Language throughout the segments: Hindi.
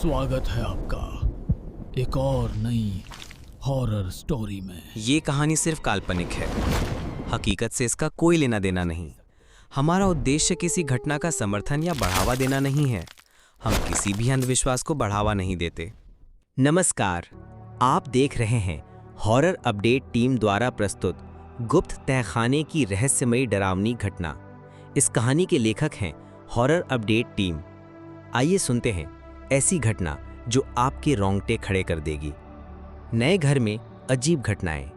स्वागत है आपका एक और नई हॉरर स्टोरी में। ये कहानी सिर्फ काल्पनिक है, हकीकत से इसका कोई लेना देना नहीं। हमारा उद्देश्य किसी घटना का समर्थन या बढ़ावा देना नहीं है। हम किसी भी अंधविश्वास को बढ़ावा नहीं देते। नमस्कार, आप देख रहे हैं हॉरर अपडेट टीम द्वारा प्रस्तुत गुप्त तहखाने की रहस्यमयी डरावनी घटना। इस कहानी के लेखक हैं हॉरर अपडेट टीम। आइए सुनते हैं ऐसी घटना जो आपके रोंगटे खड़े कर देगी। नए घर में अजीब घटनाएं।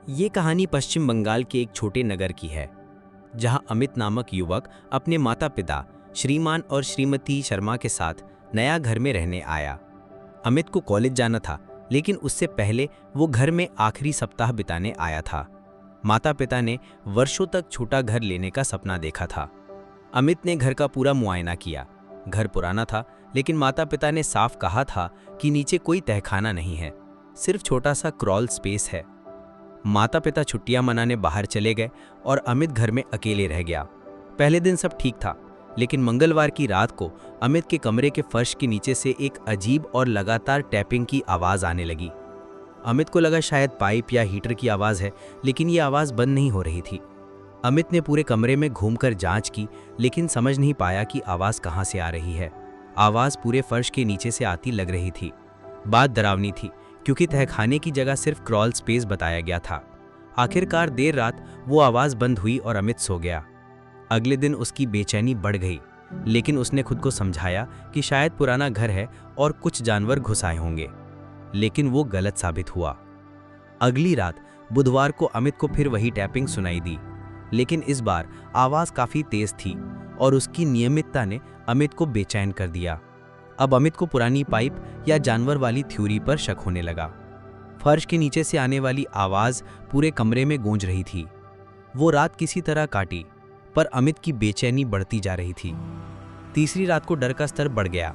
ये कहानी पश्चिम बंगाल के एक छोटे नगर की है, जहां अमित नामक युवक अपने माता पिता श्रीमान और श्रीमती शर्मा के साथ नया घर में रहने आया। अमित को कॉलेज जाना था, लेकिन उससे पहले वो घर में आखिरी सप्ताह बिताने आया था। माता पिता ने वर्षों तक छोटा घर लेने का सपना देखा था। अमित ने घर का पूरा मुआयना किया। घर पुराना था, लेकिन माता पिता ने साफ कहा था कि नीचे कोई तहखाना नहीं है, सिर्फ छोटा सा क्रॉल स्पेस है। माता पिता छुट्टियां मनाने बाहर चले गए और अमित घर में अकेले रह गया। पहले दिन सब ठीक था, लेकिन मंगलवार की रात को अमित के कमरे के फर्श के नीचे से एक अजीब और लगातार टैपिंग की आवाज़ आने लगी। अमित को लगा शायद पाइप या हीटर की आवाज़ है, लेकिन ये आवाज़ बंद नहीं हो रही थी। अमित ने पूरे कमरे में घूमकर जांच की, लेकिन समझ नहीं पाया कि आवाज़ कहाँ से आ रही है। आवाज़ पूरे फर्श के नीचे से आती लग रही थी। बात डरावनी थी, क्योंकि तहखाने की जगह सिर्फ क्रॉल स्पेस बताया गया था। आखिरकार देर रात वो आवाज़ बंद हुई और अमित सो गया। अगले दिन उसकी बेचैनी बढ़ गई, लेकिन उसने खुद को समझाया कि शायद पुराना घर है और कुछ जानवर घुस आए होंगे। लेकिन वो गलत साबित हुआ। अगली रात बुधवार को अमित को फिर वही टैपिंग सुनाई दी, लेकिन इस बार आवाज़ काफ़ी तेज थी और उसकी नियमितता ने अमित को बेचैन कर दिया। अब अमित को पुरानी पाइप या जानवर वाली थ्योरी पर शक होने लगा। फर्श के नीचे से आने वाली आवाज़ पूरे कमरे में गूंज रही थी। वो रात किसी तरह काटी, पर अमित की बेचैनी बढ़ती जा रही थी। तीसरी रात को डर का स्तर बढ़ गया।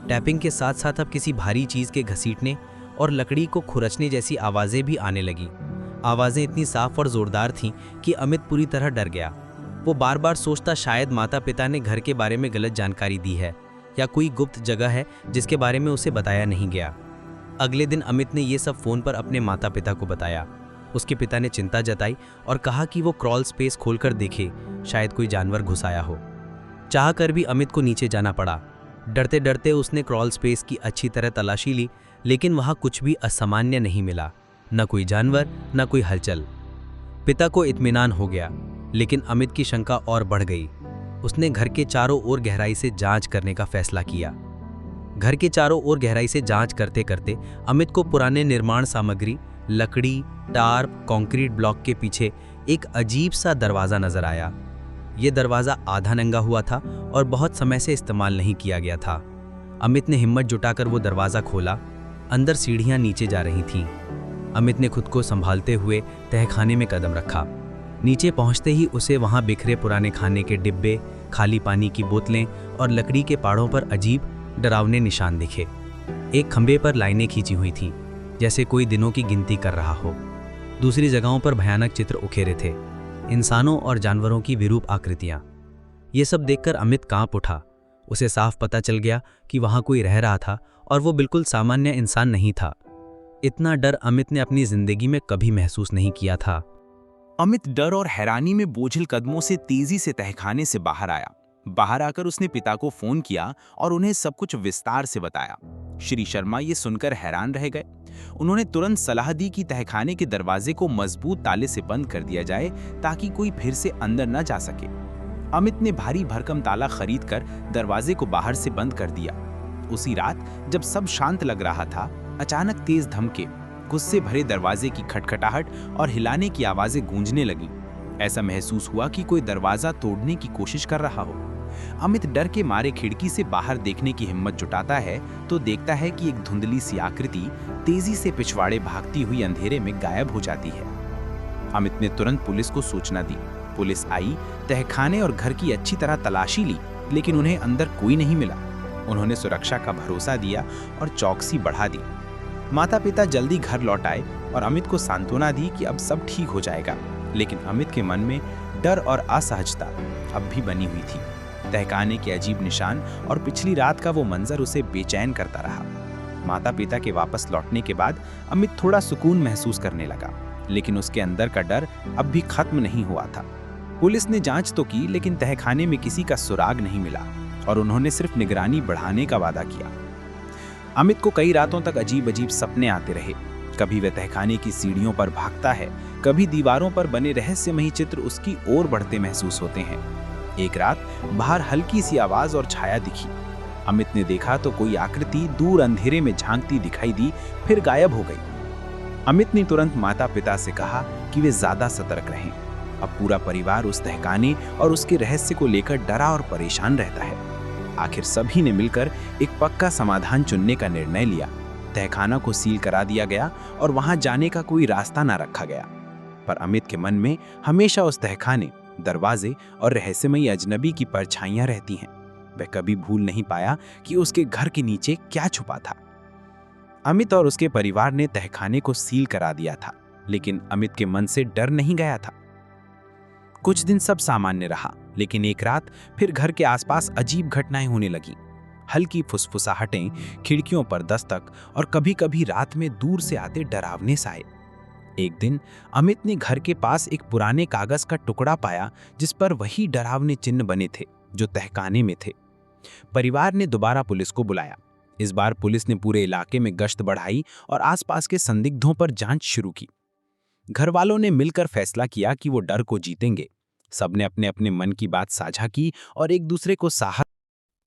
टैपिंग के साथ साथ अब किसी भारी चीज़ के घसीटने और लकड़ी को खुरचने जैसी आवाज़ें भी आने लगी। आवाज़ें इतनी साफ और ज़ोरदार थीं कि अमित पूरी तरह डर गया। वो बार बार सोचता शायद माता पिता ने घर के बारे में गलत जानकारी दी है, या कोई गुप्त जगह है जिसके बारे में उसे बताया नहीं गया। अगले दिन अमित ने ये सब फ़ोन पर अपने माता पिता को बताया। उसके पिता ने चिंता जताई और कहा कि वो क्रॉल स्पेस खोलकर देखे, शायद कोई जानवर घुस आया हो। चाह कर भी अमित को नीचे जाना पड़ा। डरते डरते उसने क्रॉल स्पेस की अच्छी तरह तलाशी ली, लेकिन वहाँ कुछ भी असामान्य नहीं मिला। न कोई जानवर, न कोई हलचल। पिता को इत्मीनान हो गया, लेकिन अमित की शंका और बढ़ गई। उसने घर के चारों ओर गहराई से जांच करने का फैसला किया। घर के चारों ओर गहराई से जांच करते करते अमित को पुराने निर्माण सामग्री, लकड़ी, टार्प, कंक्रीट ब्लॉक के पीछे एक अजीब सा दरवाज़ा नजर आया। ये दरवाज़ा आधा नंगा हुआ था और बहुत समय से इस्तेमाल नहीं किया गया था। अमित ने हिम्मत जुटाकर वो दरवाज़ा खोला। अंदर सीढ़ियाँ नीचे जा रही थीं। अमित ने खुद को संभालते हुए तहखाने में कदम रखा। नीचे पहुंचते ही उसे वहां बिखरे पुराने खाने के डिब्बे, खाली पानी की बोतलें और लकड़ी के पाड़ों पर अजीब डरावने निशान दिखे। एक खंभे पर लाइनें खींची हुई थीं, जैसे कोई दिनों की गिनती कर रहा हो। दूसरी जगहों पर भयानक चित्र उकेरे थे, इंसानों और जानवरों की विरूप आकृतियां। ये सब देखकर अमित कांप उठा। उसे साफ पता चल गया कि वहां कोई रह रहा था और वो बिल्कुल सामान्य इंसान नहीं था। इतना डर अमित ने अपनी जिंदगी में कभी महसूस नहीं किया था। अमित डर और हैरानी में बोझिल कदमों से तेजी से तहखाने से बाहर आया। बाहर आकर उसने पिता को फोन किया और उन्हें सब कुछ विस्तार से बताया। श्री शर्मा ये सुनकर हैरान रह गए। उन्होंने तुरंत सलाह दी कि तहखाने के दरवाजे को मजबूत ताले से बंद कर दिया जाए, ताकि कोई फिर से अंदर न जा सके। अमित ने भारी भरकम ताला खरीदकर दरवाजे को बाहर से बंद कर दिया। उसी रात जब सब शांत लग रहा था, अचानक तेज धमके, गुस्से भरे दरवाजे की खटखटाहट और हिलाने की आवाजें गूंजने लगी। ऐसा महसूस हुआ कि कोई दरवाजा तोड़ने की कोशिश कर रहा हो। अमित डर के मारे खिड़की से बाहर देखने की हिम्मत जुटाता है तो देखता है कि एक धुंधली सी आकृति तेजी से पिछवाड़े भागती हुई अंधेरे में गायब हो जाती है। अमित ने तुरंत पुलिस को सूचना दी। पुलिस आई, तहखाने और घर की अच्छी तरह तलाशी ली, लेकिन उन्हें अंदर कोई नहीं मिला। उन्होंने सुरक्षा का भरोसा दिया और चौकसी बढ़ा दी। माता पिता जल्दी घर लौट आए और अमित को सांत्वना दी कि अब सब ठीक हो जाएगा, लेकिन अमित के मन में डर और असहजता अब भी बनी हुई थी। तहखाने के अजीब निशान और पिछली रात का वो मंजर उसे बेचैन करता रहा। माता पिता के वापस लौटने के बाद अमित थोड़ा सुकून महसूस करने लगा, लेकिन उसके अंदर का डर अब भी खत्म नहीं हुआ था। पुलिस ने जांच तो की, लेकिन तहखाने में किसी का सुराग नहीं मिला और उन्होंने सिर्फ निगरानी बढ़ाने का वादा किया। अमित को कई रातों तक अजीब अजीब सपने आते रहे। कभी वह तहखाने की सीढ़ियों पर भागता है, कभी दीवारों पर बने रहस्यमयी चित्र उसकी ओर बढ़ते महसूस होते हैं। एक रात बाहर हल्की सी आवाज और छाया दिखी। अमित ने देखा तो कोई आकृति दूर अंधेरे में झांकती दिखाई दी, फिर गायब हो गई। अमित ने तुरंत माता पिता से कहा कि वे ज्यादा सतर्क रहें। अब पूरा परिवार उस तहखाने और उसके रहस्य को लेकर डरा और परेशान रहता है। आखिर सभी ने मिलकर एक पक्का समाधान चुनने का निर्णय लिया। तहखाना को सील करा दिया गया और वहां जाने का कोई रास्ता ना रखा गया। पर अमित के मन में हमेशा उस तहखाने, दरवाजे और रहस्यमयी अजनबी की परछाइयां रहती हैं। वह कभी भूल नहीं पाया कि उसके घर के नीचे क्या छुपा था। अमित और उसके परिवार ने तहखाने को सील करा दिया था, लेकिन अमित के मन से डर नहीं गया था। कुछ दिन सब सामान्य रहा, लेकिन एक रात फिर घर के आसपास अजीब घटनाएं होने लगीं। हल्की फुसफुसाहटें, खिड़कियों पर दस्तक और कभी-कभी रात में दूर से आते डरावने साए। एक दिन अमित ने घर के पास एक पुराने कागज का टुकड़ा पाया, जिस पर वही डरावने चिन्ह बने थे जो तहखाने में थे। परिवार ने दोबारा पुलिस को बुलाया। इस बार पुलिस ने पूरे इलाके में गश्त बढ़ाई और आसपास के संदिग्धों पर जांच शुरू की। घर वालों ने मिलकर फैसला किया कि वो डर को जीतेंगे। सबने अपने अपने मन की बात साझा की और एक दूसरे को साहस।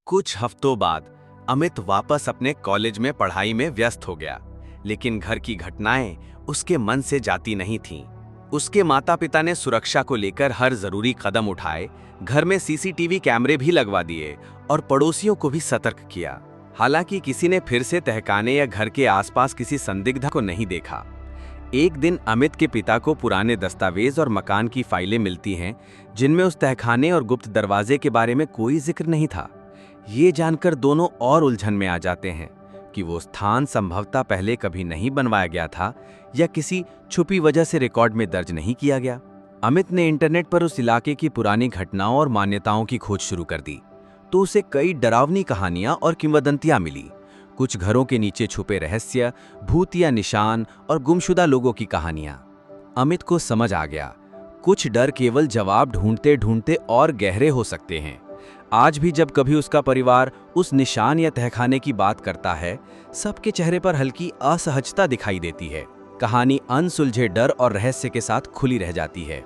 कुछ हफ्तों बाद अमित वापस अपने कॉलेज में पढ़ाई में व्यस्त हो गया, लेकिन घर की घटनाएं उसके मन से जाती नहीं थीं। उसके माता पिता ने सुरक्षा को लेकर हर जरूरी कदम उठाए, घर में सीसीटीवी कैमरे भी लगवा दिए और पड़ोसियों को भी सतर्क किया। हालांकि किसी ने फिर से तहखाने या घर के आसपास किसी संदिग्ध को नहीं देखा। एक दिन अमित के पिता को पुराने दस्तावेज और मकान की फाइलें मिलती हैं, जिनमें उस तहखाने और गुप्त दरवाजे के बारे में कोई जिक्र नहीं था। ये जानकर दोनों और उलझन में आ जाते हैं कि वो स्थान संभवतः पहले कभी नहीं बनवाया गया था या किसी छुपी वजह से रिकॉर्ड में दर्ज नहीं किया गया। अमित ने इंटरनेट पर उस इलाके की पुरानी घटनाओं और मान्यताओं की खोज शुरू कर दी, तो उसे कई डरावनी कहानियां और किंवदंतियां मिली। कुछ घरों के नीचे छुपे रहस्य, भूत या निशान और गुमशुदा लोगों की कहानियां। अमित को समझ आ गया, कुछ डर केवल जवाब ढूंढते ढूंढते और गहरे हो सकते हैं। आज भी जब कभी उसका परिवार उस निशान या तहखाने की बात करता है, सबके चेहरे पर हल्की असहजता दिखाई देती है। कहानी अनसुलझे डर और रहस्य के साथ खुली रह जाती है।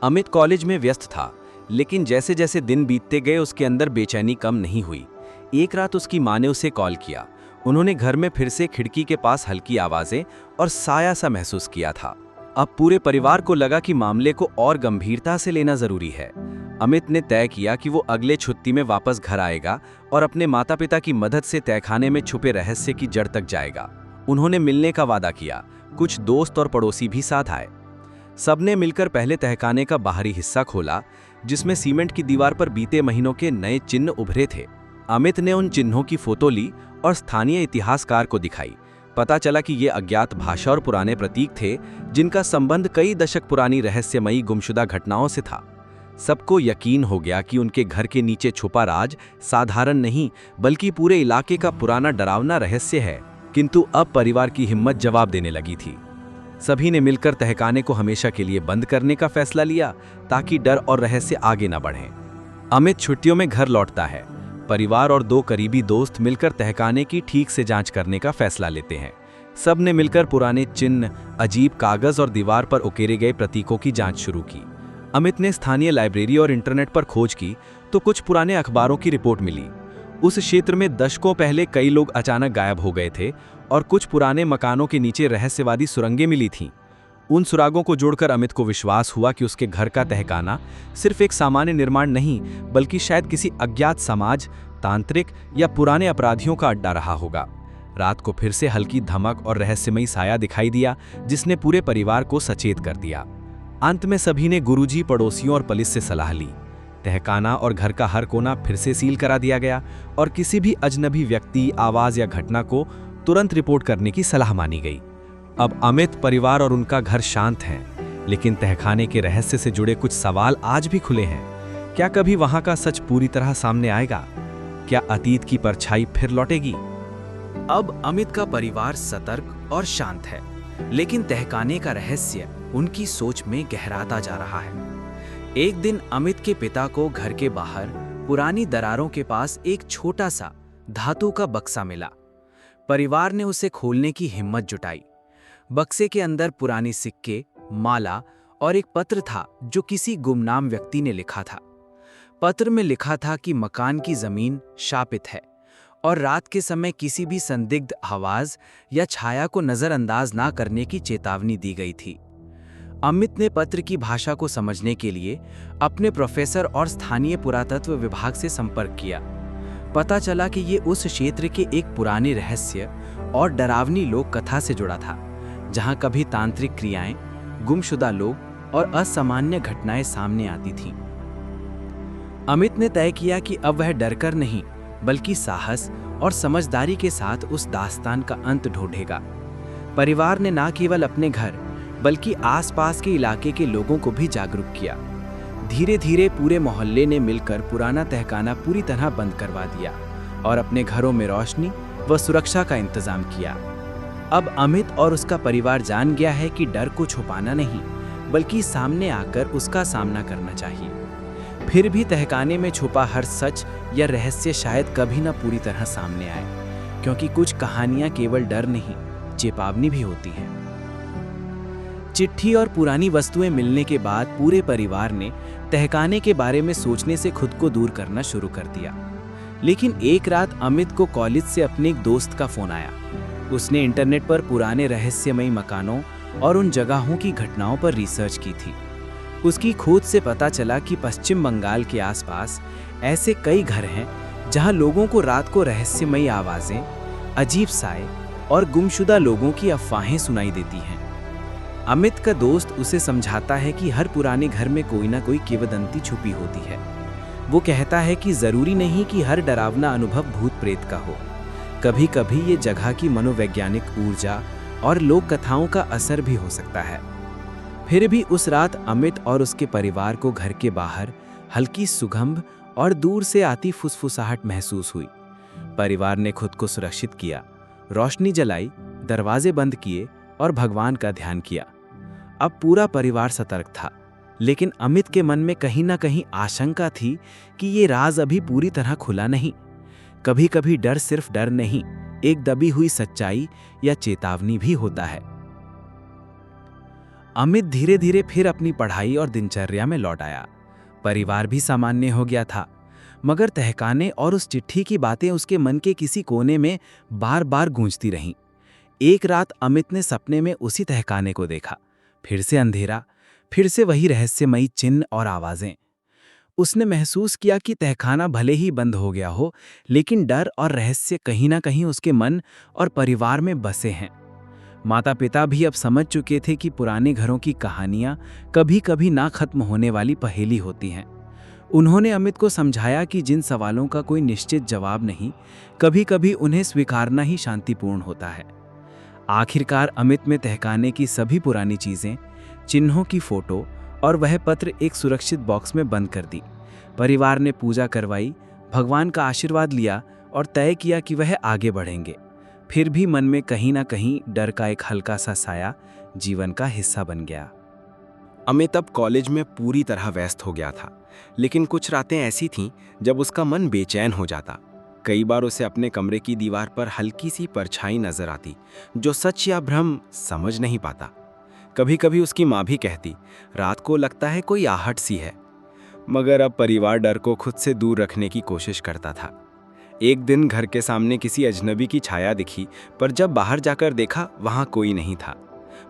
अमित कॉलेज में व्यस्त था, लेकिन जैसे जैसे दिन बीतते गए उसके अंदर बेचैनी कम नहीं हुई। एक रात उसकी माँ ने उसे कॉल किया। उन्होंने घर में फिर से खिड़की के पास हल्की आवाजें और साया सा महसूस किया था। अब पूरे परिवार को लगा कि मामले को और गंभीरता से लेना जरूरी है। अमित ने तय किया कि वो अगले छुट्टी में वापस घर आएगा और अपने माता पिता की मदद से तहखाने में छुपे रहस्य की जड़ तक जाएगा। उन्होंने मिलने का वादा किया। कुछ दोस्त और पड़ोसी भी साथ आए। सबने मिलकर पहले तहखाने का बाहरी हिस्सा खोला, जिसमें सीमेंट की दीवार पर बीते महीनों के नए चिन्ह उभरे थे। अमित ने उन चिन्हों की फोटो ली और स्थानीय इतिहासकार को दिखाई। पता चला कि ये अज्ञात भाषा और पुराने प्रतीक थे, जिनका संबंध कई दशक पुरानी रहस्यमयी गुमशुदा घटनाओं से था। सबको यकीन हो गया कि उनके घर के नीचे छुपा राज साधारण नहीं, बल्कि पूरे इलाके का पुराना डरावना रहस्य है। किंतु अब परिवार की हिम्मत जवाब देने लगी थी। सभी ने मिलकर तहखाने को हमेशा के लिए बंद करने का फैसला लिया, ताकि डर और रहस्य आगे न बढ़ें। अमित छुट्टियों में घर लौटता है। परिवार और दो करीबी दोस्त मिलकर तहखाने की ठीक से जांच करने का फैसला लेते हैं। सब ने मिलकर पुराने चिन्ह, अजीब कागज और दीवार पर उकेरे गए प्रतीकों की जांच शुरू की। अमित ने स्थानीय लाइब्रेरी और इंटरनेट पर खोज की, तो कुछ पुराने अखबारों की रिपोर्ट मिली। उस क्षेत्र में दशकों पहले कई लोग अचानक गायब हो गए थे और कुछ पुराने मकानों के नीचे रहस्यवादी सुरंगें मिली थीं। उन सुरागों को जोड़कर अमित को विश्वास हुआ कि उसके घर का तहखाना सिर्फ एक सामान्य निर्माण नहीं, बल्कि शायद किसी अज्ञात समाज, तांत्रिक या पुराने अपराधियों का अड्डा रहा होगा। रात को फिर से हल्की धमक और रहस्यमयी साया दिखाई दिया, जिसने पूरे परिवार को सचेत कर दिया। अंत में सभी ने गुरुजी, पड़ोसियों और पुलिस से सलाह ली। तहखाना और घर का हर कोना फिर से सील करा दिया गया और किसी भी अजनबी व्यक्ति, आवाज या घटना को तुरंत रिपोर्ट करने की सलाह मानी गई। अब अमित, परिवार और उनका घर शांत हैं, लेकिन तहखाने के रहस्य से जुड़े कुछ सवाल आज भी खुले हैं। क्या कभी वहां का सच पूरी तरह सामने आएगा? क्या अतीत की परछाई फिर लौटेगी? अब अमित का परिवार सतर्क और शांत है, लेकिन तहखाने का रहस्य उनकी सोच में गहराता जा रहा है। एक दिन अमित के पिता को घर के बाहर पुरानी दरारों के पास एक छोटा सा धातु का बक्सा मिला। परिवार ने उसे खोलने की हिम्मत जुटाई। बक्से के अंदर पुरानी सिक्के, माला और एक पत्र था जो किसी गुमनाम व्यक्ति ने लिखा था। पत्र में लिखा था कि मकान की जमीन शापित है और रात के समय किसी भी संदिग्ध आवाज या छाया को नजरअंदाज ना करने की चेतावनी दी गई थी। अमित ने पत्र की भाषा को समझने के लिए अपने प्रोफेसर और स्थानीय पुरातत्व विभाग से संपर्क किया। पता चला कि ये उस क्षेत्र के एक पुराने रहस्य और डरावनी लोक कथा से जुड़ा था, जहां कभी तांत्रिक क्रियाएं, गुमशुदा लोग और असामान्य घटनाएं सामने आती थीं। अमित ने तय किया कि अब वह डरकर नहीं, बल्कि साहस और समझदारी के साथ उस दास्तान का अंत ढूंढेगा। परिवार ने न केवल अपने घर बल्कि आसपास के इलाके के लोगों को भी जागरूक किया। धीरे धीरे पूरे मोहल्ले ने मिलकर पुराना तहखाना पूरी तरह बंद करवा दिया और अपने घरों में रोशनी व सुरक्षा का इंतजाम किया। अब अमित और उसका परिवार जान गया है कि डर को छुपाना नहीं, बल्कि सामने आकर उसका सामना करना चाहिए। फिर भी तहखाने में छुपा हर सच या रहस्य शायद कभी न पूरी तरह सामने आए, क्योंकि कुछ कहानियां केवल डर नहीं, चेतावनी भी होती हैं। चिट्ठी और पुरानी वस्तुएं मिलने के बाद पूरे परिवार ने तहखाने के बारे में सोचने से खुद को दूर करना शुरू कर दिया। लेकिन एक रात अमित को कॉलेज से अपने एक दोस्त का फोन आया। उसने इंटरनेट पर पुराने रहस्यमयी मकानों और उन जगहों की घटनाओं पर रिसर्च की थी। उसकी खोज से पता चला कि पश्चिम बंगाल के आसपास ऐसे कई घर हैं जहां लोगों को रात को रहस्यमयी आवाजें, अजीब साए और गुमशुदा लोगों की अफवाहें सुनाई देती हैं। अमित का दोस्त उसे समझाता है कि हर पुराने घर में कोई ना कोई किंवदंती छुपी होती है। वो कहता है कि जरूरी नहीं कि हर डरावना अनुभव भूत प्रेत का हो। कभी कभी ये जगह की मनोवैज्ञानिक ऊर्जा और लोक कथाओं का असर भी हो सकता है। फिर भी उस रात अमित और उसके परिवार को घर के बाहर हल्की सुगंध और दूर से आती फुसफुसाहट महसूस हुई। परिवार ने खुद को सुरक्षित किया, रोशनी जलाई, दरवाजे बंद किए और भगवान का ध्यान किया। अब पूरा परिवार सतर्क था, लेकिन अमित के मन में कहीं ना कहीं आशंका थी कि ये राज अभी पूरी तरह खुला नहीं। कभी कभी डर सिर्फ डर नहीं, एक दबी हुई सच्चाई या चेतावनी भी होता है। अमित धीरे धीरे फिर अपनी पढ़ाई और दिनचर्या में लौट आया। परिवार भी सामान्य हो गया था, मगर तहखाने और उस चिट्ठी की बातें उसके मन के किसी कोने में बार बार गूंजती रहीं। एक रात अमित ने सपने में उसी तहखाने को देखा। फिर से अंधेरा, फिर से वही रहस्यमयी चिन्ह और आवाजें। उसने महसूस किया कि तहखाना भले ही बंद हो गया हो, लेकिन डर और रहस्य कहीं ना कहीं उसके मन और परिवार में बसे हैं। माता पिता भी अब समझ चुके थे कि पुराने घरों की कहानियां कभी कभी ना खत्म होने वाली पहेली होती हैं। उन्होंने अमित को समझाया कि जिन सवालों का कोई निश्चित जवाब नहीं, कभी कभी उन्हें स्वीकारना ही शांतिपूर्ण होता है। आखिरकार अमित में तहखाने की सभी पुरानी चीजें, चिन्हों की फोटो और वह पत्र एक सुरक्षित बॉक्स में बंद कर दी। परिवार ने पूजा करवाई, भगवान का आशीर्वाद लिया और तय किया कि वह आगे बढ़ेंगे। फिर भी मन में कहीं ना कहीं डर का एक हल्का सा साया जीवन का हिस्सा बन गया। अमित अब कॉलेज में पूरी तरह व्यस्त हो गया था, लेकिन कुछ रातें ऐसी थीं जब उसका मन बेचैन हो जाता। कई बार उसे अपने कमरे की दीवार पर हल्की सी परछाई नजर आती, जो सच या भ्रम समझ नहीं पाता। कभी कभी उसकी माँ भी कहती, रात को लगता है कोई आहट सी है। मगर अब परिवार डर को खुद से दूर रखने की कोशिश करता था। एक दिन घर के सामने किसी अजनबी की छाया दिखी, पर जब बाहर जाकर देखा वहां कोई नहीं था।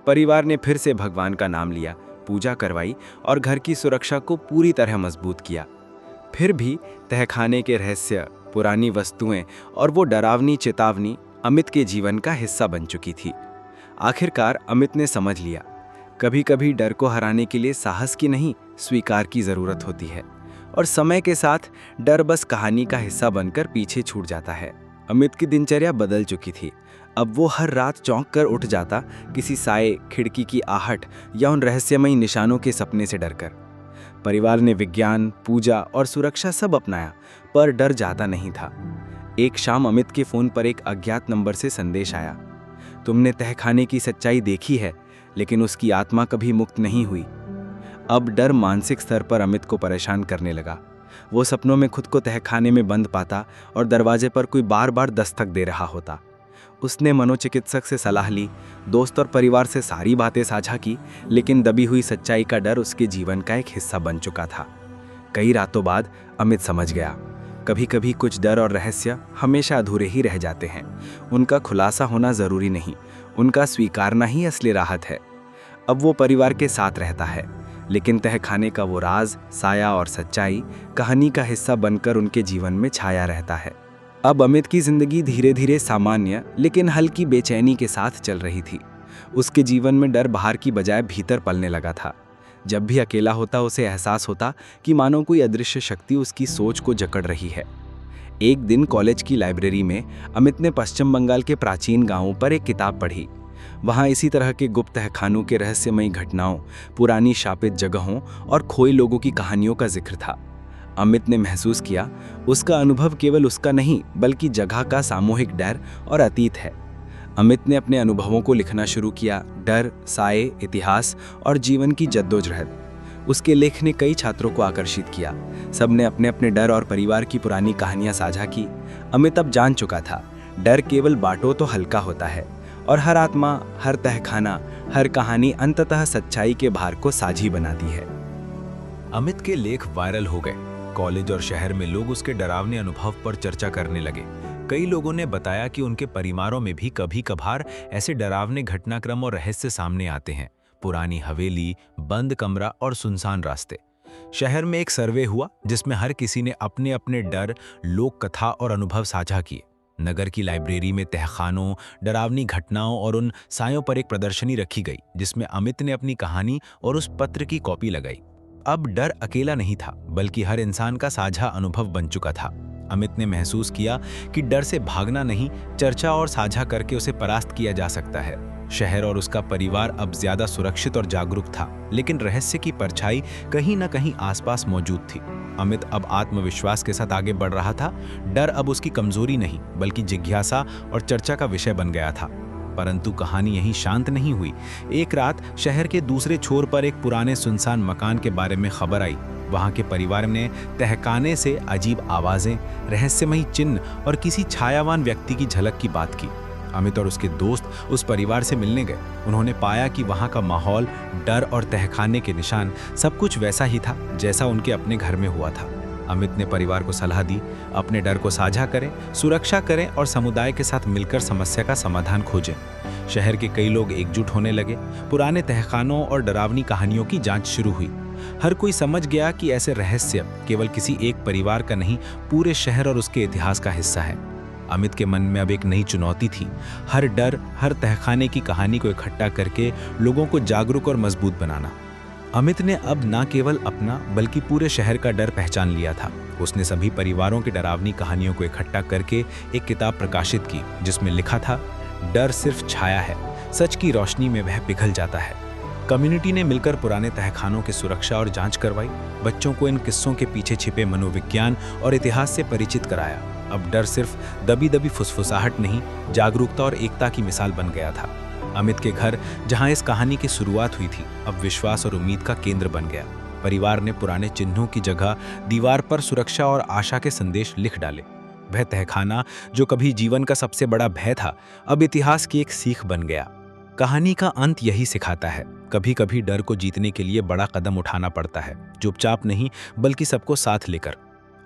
परिवार ने फिर से भगवान का नाम लिया, पूजा करवाई और घर की सुरक्षा को पूरी तरह मजबूत किया। फिर भी तहखाने के रहस्य, पुरानी वस्तुएं और वो डरावनी चेतावनी अमित के जीवन का हिस्सा बन चुकी थी। आखिरकार अमित ने समझ लिया, कभी कभी डर को हराने के लिए साहस की नहीं, स्वीकार की जरूरत होती है। और समय के साथ डर बस कहानी का हिस्सा बनकर पीछे छूट जाता है। अमित की दिनचर्या बदल चुकी थी। अब वो हर रात चौंक कर उठ जाता, किसी साए, खिड़की की आहट या उन रहस्यमयी निशानों के सपने से डरकर। परिवार ने विज्ञान, पूजा और सुरक्षा सब अपनाया, पर डर जाता नहीं था। एक शाम अमित के फोन पर एक अज्ञात नंबर से संदेश आया। तुमने तहखाने की सच्चाई देखी है, लेकिन उसकी आत्मा कभी मुक्त नहीं हुई। अब डर मानसिक स्तर पर अमित को परेशान करने लगा। वो सपनों में खुद को तहखाने में बंद पाता और दरवाजे पर कोई बार बार दस्तक दे रहा होता। उसने मनोचिकित्सक से सलाह ली, दोस्त और परिवार से सारी बातें साझा की, लेकिन दबी हुई सच्चाई का डर उसके जीवन का एक हिस्सा बन चुका था। कई रातों बाद अमित समझ गया, कभी कभी कुछ डर और रहस्य हमेशा अधूरे ही रह जाते हैं। उनका खुलासा होना जरूरी नहीं, उनका स्वीकारना ही असली राहत है। अब वो परिवार के साथ रहता है, लेकिन तहखाने का वो राज, साया और सच्चाई कहानी का हिस्सा बनकर उनके जीवन में छाया रहता है। अब अमित की जिंदगी धीरे धीरे सामान्य लेकिन हल्की बेचैनी के साथ चल रही थी। उसके जीवन में डर बाहर की बजाय भीतर पलने लगा था। जब भी अकेला होता उसे एहसास होता कि मानो कोई अदृश्य शक्ति उसकी सोच को जकड़ रही है। एक दिन कॉलेज की लाइब्रेरी में अमित ने पश्चिम बंगाल के प्राचीन गांवों पर एक किताब पढ़ी। वहां इसी तरह के गुप्त तहखानों के रहस्यमयी घटनाओं, पुरानी शापित जगहों और खोए लोगों की कहानियों का जिक्र था। अमित ने महसूस किया उसका अनुभव केवल उसका नहीं बल्कि जगह का सामूहिक डर और अतीत है। अमित ने अपने अनुभवों को लिखना शुरू किया, डर, साए, इतिहास और जीवन की जद्दोजहद। उसके लेख ने कई छात्रों को आकर्षित किया। सबने अपने अपने डर और परिवार की पुरानी कहानियां साझा की। अमित अब जान चुका था, डर केवल बांटो तो हल्का होता है, और हर आत्मा, हर तहखाना, हर कहानी अंततः सच्चाई के भार को साझी बनाती है। अमित के लेख वायरल हो गए। कॉलेज और शहर में लोग उसके डरावने अनुभव पर चर्चा करने लगे। कई लोगों ने बताया कि उनके परिवारों में भी कभी कभार ऐसे डरावने घटनाक्रम और रहस्य सामने आते हैं। पुरानी हवेली, बंद कमरा और सुनसान रास्ते। शहर में एक सर्वे हुआ जिसमें हर किसी ने अपने अपने डर, लोक कथा और अनुभव साझा किए। नगर की लाइब्रेरी में तहखानों, डरावनी घटनाओं और उन सायों पर एक प्रदर्शनी रखी गई जिसमें अमित ने अपनी कहानी और उस पत्र की कॉपी लगाई। अब डर अकेला नहीं था, बल्कि हर इंसान का साझा अनुभव बन चुका था। अमित ने महसूस किया कि डर से भागना नहीं, चर्चा और साझा करके उसे परास्त किया जा सकता है। शहर और उसका परिवार अब ज्यादा सुरक्षित और जागरूक था, लेकिन रहस्य की परछाई कहीं न कहीं आसपास मौजूद थी। अमित अब आत्मविश्वास के साथ आगे बढ़ रहा था। डर अब उसकी कमजोरी नहीं, बल्कि जिज्ञासा और चर्चा का विषय बन गया था। परंतु कहानी यहीं शांत नहीं हुई। एक रात शहर के दूसरे छोर पर एक पुराने सुनसान मकान के बारे में खबर आई। वहां के परिवार ने तहखाने से अजीब आवाजें, रहस्यमयी चिन्ह और किसी छायावान व्यक्ति की झलक की बात की। अमित और उसके दोस्त उस परिवार से मिलने गए। उन्होंने पाया कि वहां का माहौल, डर और तहखाने के निशान सब कुछ वैसा ही था जैसा उनके अपने घर में हुआ था। अमित ने परिवार को सलाह दी, अपने डर को साझा करें, सुरक्षा करें और समुदाय के साथ मिलकर समस्या का समाधान खोजें। शहर के कई लोग एकजुट होने लगे। पुराने तहखानों और डरावनी कहानियों की जांच शुरू हुई। हर कोई समझ गया कि ऐसे रहस्य केवल किसी एक परिवार का नहीं, पूरे शहर और उसके इतिहास का हिस्सा है। अमित के मन में अब एक नई चुनौती थी, हर डर, हर तहखाने की कहानी को इकट्ठा करके लोगों को जागरूक और मजबूत बनाना। अमित ने अब न केवल अपना बल्कि पूरे शहर का डर पहचान लिया था। उसने सभी परिवारों की डरावनी कहानियों को इकट्ठा करके एक किताब प्रकाशित की जिसमें लिखा था, डर सिर्फ छाया है, सच की रोशनी में वह पिघल जाता है। कम्युनिटी ने मिलकर पुराने तहखानों की सुरक्षा और जांच करवाई। बच्चों को इन किस्सों के पीछे छिपे मनोविज्ञान और इतिहास से परिचित कराया। अब डर सिर्फ दबी दबी फुसफुसाहट नहीं, जागरूकता और एकता की मिसाल बन गया था। अमित के घर, जहां इस कहानी की शुरुआत हुई थी, अब विश्वास और उम्मीद का केंद्र बन गया। परिवार ने पुराने चिन्हों की जगह दीवार पर सुरक्षा और आशा के संदेश लिख डाले। वह तहखाना जो कभी जीवन का सबसे बड़ा भय था, अब इतिहास की एक सीख बन गया। कहानी का अंत यही सिखाता है, कभी कभी डर को जीतने के लिए बड़ा कदम उठाना पड़ता है, चुपचाप नहीं बल्कि सबको साथ लेकर।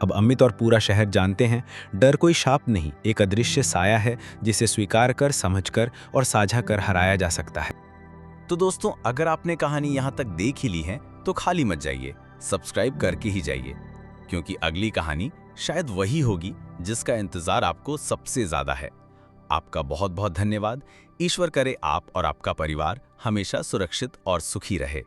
अब अमित और पूरा शहर जानते हैं, डर कोई शाप नहीं, एक अदृश्य साया है जिसे स्वीकार कर, समझकर और साझा कर हराया जा सकता है। तो दोस्तों, अगर आपने कहानी यहाँ तक देख ही ली है तो खाली मत जाइए, सब्सक्राइब करके ही जाइए, क्योंकि अगली कहानी शायद वही होगी जिसका इंतजार आपको सबसे ज्यादा है। आपका बहुत बहुत धन्यवाद। ईश्वर करे आप और आपका परिवार हमेशा सुरक्षित और सुखी रहे।